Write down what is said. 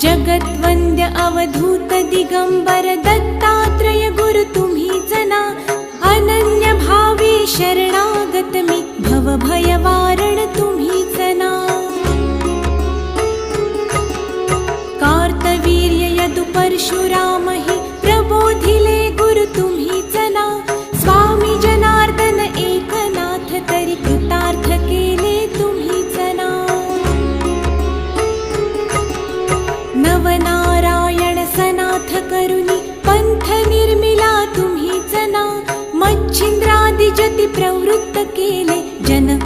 जगद्वन्द्य अवधूत दिगंबर दत्तात्रय गुरु तुम्हीच ना. अनन्य भावे शरणागत मी भव भय वारण तुम्हीच ना. कार्तवीर्य यदु परशुराम हि प्रबोधिले गुरु तुम्हीच ना. स्वामी जनार्दन एकनाथ तरी कृतार्थ केले तुम्हीच ना. नवनारायण सनाथ करुणी पंथ निर्मिला तुम्हीच ना. मच्छिंद्रादि जति प्रवृत्त केले जन